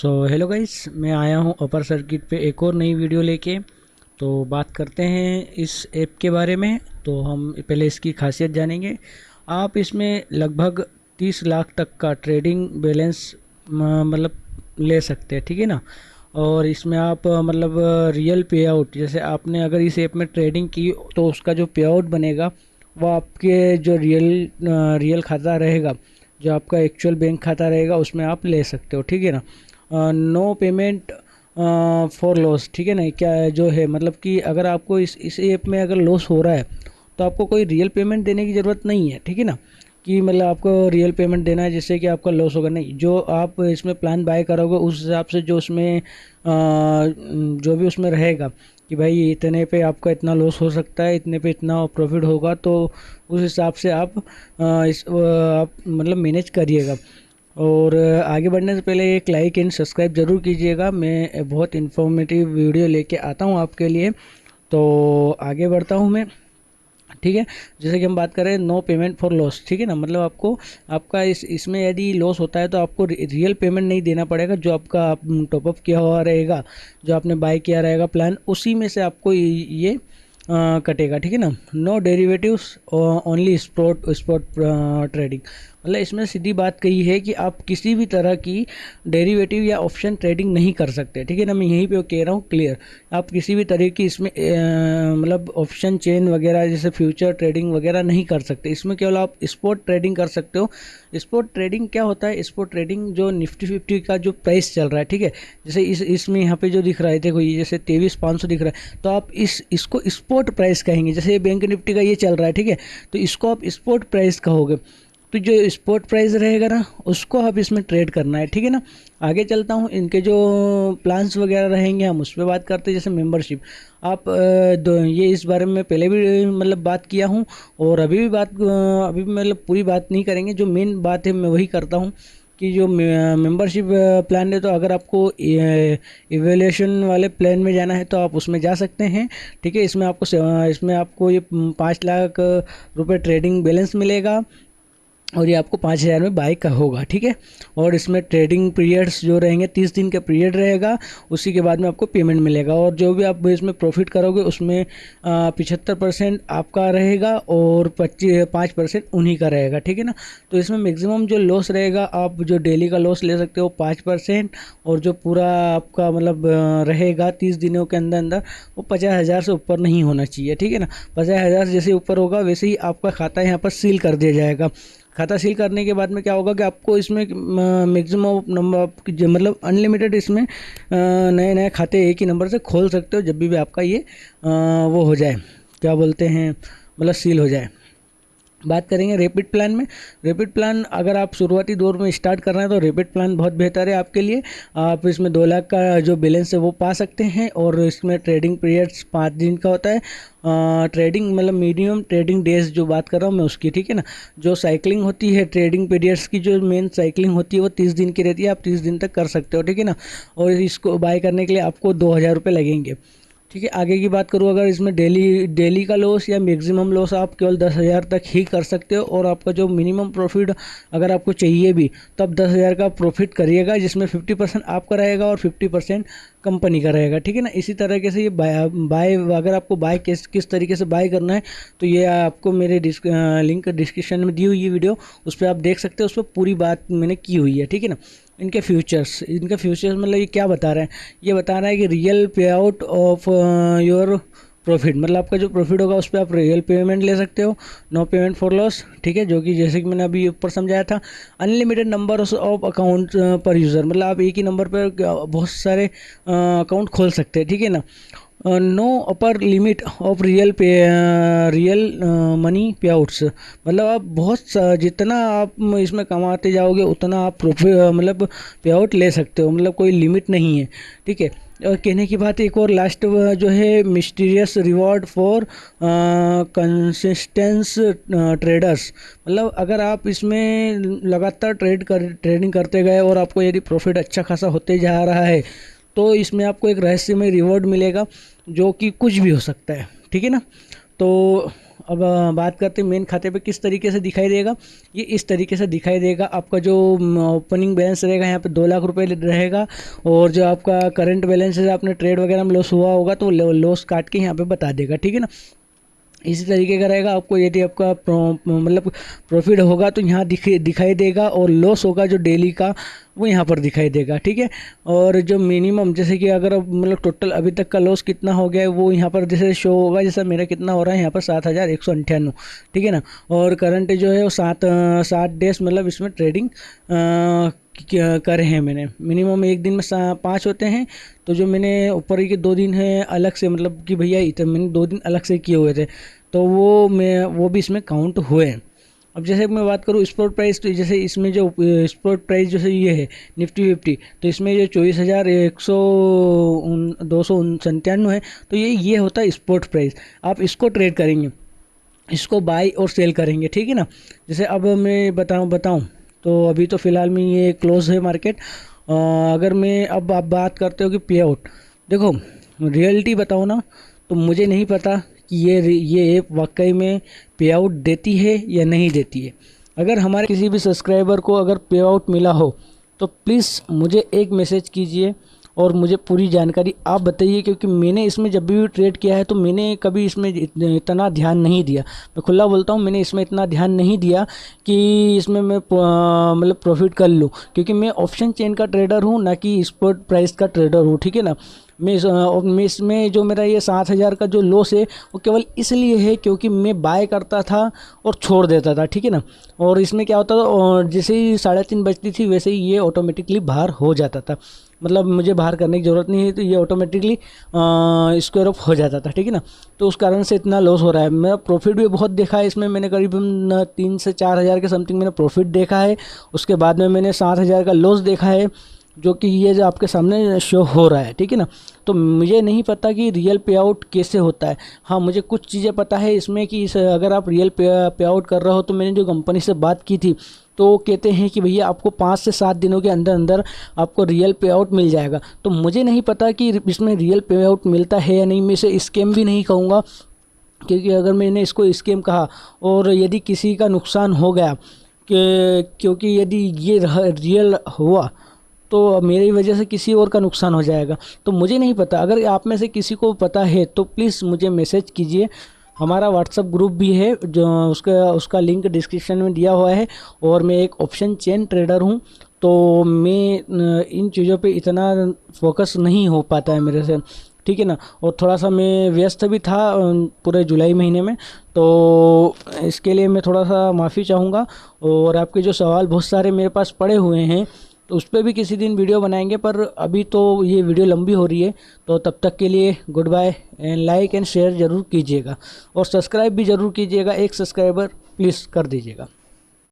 Hello guys, मैं आया हूँ अपर सर्किट पे एक और नई वीडियो लेके। तो बात करते हैं इस ऐप के बारे में। तो हम पहले इसकी खासियत जानेंगे। आप इसमें लगभग 30 लाख तक का ट्रेडिंग बैलेंस मतलब ले सकते हैं, ठीक है ना। और इसमें आप मतलब रियल पे आउट, जैसे आपने अगर इस ऐप में ट्रेडिंग की तो उसका जो पे आउट बनेगा वो आपके जो रियल खाता रहेगा, जो आपका एक्चुअल बैंक खाता रहेगा, उसमें आप ले सकते हो, ठीक है ना। नो पेमेंट फॉर लॉस, ठीक है ना। क्या जो है मतलब कि अगर आपको इस ऐप में अगर लॉस हो रहा है तो आपको कोई रियल पेमेंट देने की ज़रूरत नहीं है, ठीक है ना। कि मतलब आपको रियल पेमेंट देना है जिससे कि आपका लॉस होगा, नहीं। जो आप इसमें प्लान बाय करोगे उस हिसाब से जो उसमें जो भी उसमें रहेगा कि भाई इतने पे आपका इतना लॉस हो सकता है, इतने पे इतना प्रॉफिट होगा, तो उस हिसाब से आप आप मतलब मैनेज करिएगा। और आगे बढ़ने से पहले एक लाइक एंड सब्सक्राइब ज़रूर कीजिएगा। मैं बहुत इन्फॉर्मेटिव वीडियो लेके आता हूँ आपके लिए। तो आगे बढ़ता हूँ मैं, ठीक है। जैसे कि हम बात करें नो पेमेंट फॉर लॉस, ठीक है ना। मतलब आपको आपका इसमें यदि लॉस होता है तो आपको रियल पेमेंट नहीं देना पड़ेगा। जो आपका टॉपअप किया हुआ रहेगा, जो आपने बाय किया रहेगा प्लान, उसी में से आपको ये कटेगा, ठीक है ना। No derivatives, only spot trading. मतलब इसमें सीधी बात कही है कि आप किसी भी तरह की डेरिवेटिव या ऑप्शन ट्रेडिंग नहीं कर सकते, ठीक है ना। मैं यहीं पे कह रहा हूँ क्लियर। आप किसी भी तरह की इसमें मतलब ऑप्शन चेन वगैरह जैसे फ्यूचर ट्रेडिंग वगैरह नहीं कर सकते। इसमें केवल आप स्पॉट ट्रेडिंग कर सकते हो। स्पॉट ट्रेडिंग क्या होता है? स्पॉट ट्रेडिंग जो निफ्टी 50 का जो प्राइस चल रहा है, ठीक है। जैसे इसमें यहाँ पे जो दिख रहा है, देखो ये जैसे 23,500 दिख रहा है, तो आप इसको स्पॉट प्राइस कहेंगे। जैसे बैंक निफ्टी का ये चल रहा है, ठीक है, तो इसको आप स्पॉट प्राइस कहोगे। तो जो स्पॉट प्राइस रहेगा ना, उसको आप इसमें ट्रेड करना है, ठीक है ना। आगे चलता हूँ, इनके जो प्लान्स वगैरह रहेंगे हम उस पर बात करते हैं। जैसे मेंबरशिप, आप ये इस बारे में पहले भी मतलब बात किया हूँ, और अभी भी अभी भी मतलब पूरी बात नहीं करेंगे। जो मेन बात है मैं वही करता हूँ कि जो मेंबरशिप प्लान है, तो अगर आपको इवेल्यूशन वाले प्लान में जाना है तो आप उसमें जा सकते हैं, ठीक है। इसमें आपको ये 5 लाख रुपए ट्रेडिंग बैलेंस मिलेगा, और ये आपको 5,000 में बाई का होगा, ठीक है। और इसमें ट्रेडिंग पीरियड्स जो रहेंगे 30 दिन का पीरियड रहेगा, उसी के बाद में आपको पेमेंट मिलेगा। और जो भी आप इसमें प्रॉफिट करोगे उसमें 75% आपका रहेगा और 5% उन्हीं का रहेगा, ठीक है ना। तो इसमें मैक्सिमम जो लॉस रहेगा, आप जो डेली का लॉस ले सकते हो 5%, और जो पूरा आपका मतलब रहेगा 30 दिनों के अंदर अंदर, वो 50,000 से ऊपर नहीं होना चाहिए, ठीक है ना। 50,000 जैसे ऊपर होगा वैसे ही आपका खाता यहाँ पर सील कर दिया जाएगा। खाता सील करने के बाद में क्या होगा कि आपको इसमें मैक्सिमम नंबर मतलब अनलिमिटेड इसमें नए नए खाते एक ही नंबर से खोल सकते हो, जब भी आपका ये वो हो जाए, क्या बोलते हैं, मतलब सील हो जाए। बात करेंगे रैपिड प्लान में। रैपिड प्लान अगर आप शुरुआती दौर में स्टार्ट कर रहे हैं तो रैपिड प्लान बहुत बेहतर है आपके लिए। आप इसमें 2 लाख का जो बैलेंस है वो पा सकते हैं, और इसमें ट्रेडिंग पीरियड्स 5 दिन का होता है। ट्रेडिंग मतलब मीडियम ट्रेडिंग डेज जो बात कर रहा हूँ मैं उसकी, ठीक है ना। जो साइकिलिंग होती है ट्रेडिंग पीरियड्स की, जो मेन साइकिलिंग होती है वो 30 दिन की रहती है। आप 30 दिन तक कर सकते हो, ठीक है ना। और इसको बाय करने के लिए आपको 2,000 रुपये लगेंगे, ठीक है। आगे की बात करूँ, अगर इसमें डेली का लॉस या मैक्सिमम लॉस आप केवल 10,000 तक ही कर सकते हो, और आपका जो मिनिमम प्रॉफिट अगर आपको चाहिए भी तो आप 10,000 का प्रॉफिट करिएगा, जिसमें 50% आपका रहेगा और 50% कंपनी का रहेगा, ठीक है ना। इसी तरीके से ये बाय अगर आपको बाय किस तरीके से बाय करना है, तो ये आपको मेरे लिंक डिस्क्रिप्शन में दी हुई है वीडियो, उस पर आप देख सकते हो। उस पर पूरी बात मैंने की हुई है, ठीक है ना। इनके फ्यूचर्स मतलब ये क्या बता रहे हैं? ये बता रहा है कि रियल पे आउट ऑफ योर प्रॉफिट, मतलब आपका जो प्रॉफिट होगा उस पर आप रियल पेमेंट ले सकते हो। नो पेमेंट फॉर लॉस, ठीक है, जो कि जैसे कि मैंने अभी ऊपर समझाया था। अनलिमिटेड नंबर ऑफ अकाउंट पर यूज़र, मतलब आप एक ही नंबर पर बहुत सारे अकाउंट खोल सकते हैं, ठीक है ना। No upper limit of real money payouts, मतलब आप जितना आप इसमें कमाते जाओगे उतना आप प्रॉफिट मतलब पे आउट ले सकते हो, मतलब कोई लिमिट नहीं है, ठीक है। और कहने की बात एक और लास्ट जो है, mysterious reward for consistence traders, मतलब अगर आप इसमें लगातार ट्रेडिंग करते गए और आपको यदि प्रॉफिट अच्छा खासा होते जा रहा है, तो इसमें आपको एक रहस्यमय रिवॉर्ड मिलेगा, जो कि कुछ भी हो सकता है, ठीक है ना। तो अब बात करते हैं मेन खाते पे किस तरीके से दिखाई देगा। ये इस तरीके से दिखाई देगा। आपका जो ओपनिंग बैलेंस रहेगा यहाँ पे 2 लाख रुपए रहेगा, और जो आपका करंट बैलेंस है, आपने ट्रेड वगैरह में लॉस हुआ होगा तो लॉस काट के यहाँ पे बता देगा, ठीक है ना। इसी तरीके का रहेगा। आपको यदि आपका मतलब प्रॉफिट होगा तो यहाँ दिखाई देगा, और लॉस होगा जो डेली का वो यहाँ पर दिखाई देगा, ठीक है। और जो मिनिमम, जैसे कि अगर मतलब टोटल अभी तक का लॉस कितना हो गया है वो यहाँ पर जैसे शो होगा। जैसा मेरा कितना हो रहा है यहाँ पर 7,198, ठीक है ना। और करंट जो है वो 7 डेज मतलब इसमें ट्रेडिंग करे हैं मैंने। मिनिमम एक दिन में 5 होते हैं, तो जो मैंने ऊपर के 2 दिन है अलग से, मतलब कि भैया इतने मैंने 2 दिन अलग से किए हुए थे, तो वो भी इसमें काउंट हुए हैं। अब जैसे मैं बात करूँ स्पॉट प्राइस, तो जैसे इसमें जो स्पॉट प्राइस जैसे ये है निफ्टी 50, तो इसमें जो 24,297 है, तो ये होता है स्पॉट प्राइस। आप इसको ट्रेड करेंगे, इसको बाई और सेल करेंगे, ठीक है ना। जैसे अब मैं बताऊं तो अभी तो फ़िलहाल में ये क्लोज है मार्केट। अगर मैं अब आप बात करते हो कि पे आउट, देखो रियलिटी बताओ ना, तो मुझे नहीं पता कि ये ऐप वाकई में पे आउट देती है या नहीं देती है। अगर हमारे किसी भी सब्सक्राइबर को अगर पे आउट मिला हो तो प्लीज़ मुझे एक मैसेज कीजिए और मुझे पूरी जानकारी आप बताइए, क्योंकि मैंने इसमें जब भी ट्रेड किया है तो मैंने कभी इसमें इतना ध्यान नहीं दिया। मैं खुला बोलता हूँ, मैंने इसमें इतना ध्यान नहीं दिया कि इसमें मैं मतलब प्रॉफिट कर लूँ, क्योंकि मैं ऑप्शन चेन का ट्रेडर हूँ, ना कि स्पॉट प्राइस का ट्रेडर हूँ, ठीक है ना। मैं इसमें जो मेरा ये 7,000 का जो लॉस है वो केवल इसलिए है क्योंकि मैं बाय करता था और छोड़ देता था, ठीक है ना। और इसमें क्या होता था, और जैसे ही 3:30 बजती थी वैसे ही ये ऑटोमेटिकली बाहर हो जाता था, मतलब मुझे बाहर करने की ज़रूरत नहीं है, तो ये ऑटोमेटिकली स्क्वायर ऑफ हो जाता था, ठीक है ना। तो उस कारण से इतना लॉस हो रहा है। मेरा प्रॉफिट भी बहुत देखा है इसमें, मैंने करीबन 3 से 4 हज़ार के समथिंग मैंने प्रॉफिट देखा है। उसके बाद में मैंने 7,000 का लॉस देखा है, जो कि ये जो आपके सामने शो हो रहा है, ठीक है ना। तो मुझे नहीं पता कि रियल पे आउट कैसे होता है। हाँ, मुझे कुछ चीज़ें पता है इसमें कि अगर आप रियल पे आउट कर रहे हो, तो मैंने जो कंपनी से बात की थी तो वो कहते हैं कि भैया आपको 5 से 7 दिनों के अंदर अंदर आपको रियल पे आउट मिल जाएगा। तो मुझे नहीं पता कि इसमें रियल पे आउट मिलता है या नहीं। मैं इसे स्कैम भी नहीं कहूँगा, क्योंकि अगर मैंने इसको स्कैम कहा और यदि किसी का नुकसान हो गया, क्योंकि यदि ये रियल हुआ तो मेरी वजह से किसी और का नुकसान हो जाएगा। तो मुझे नहीं पता, अगर आप में से किसी को पता है तो प्लीज़ मुझे मैसेज कीजिए। हमारा व्हाट्सअप ग्रुप भी है, जो उसका लिंक डिस्क्रिप्शन में दिया हुआ है। और मैं एक ऑप्शन चेन ट्रेडर हूँ, तो मैं इन चीज़ों पे इतना फोकस नहीं हो पाता है मेरे से, ठीक है ना। और थोड़ा सा मैं व्यस्त भी था पूरे जुलाई महीने में, तो इसके लिए मैं थोड़ा सा माफ़ी चाहूँगा। और आपके जो सवाल बहुत सारे मेरे पास पड़े हुए हैं, तो उस पर भी किसी दिन वीडियो बनाएंगे, पर अभी तो ये वीडियो लंबी हो रही है। तो तब तक के लिए goodbye, and like and share ज़रूर कीजिएगा, और सब्सक्राइब भी ज़रूर कीजिएगा। एक सब्सक्राइबर प्लीज़ कर दीजिएगा।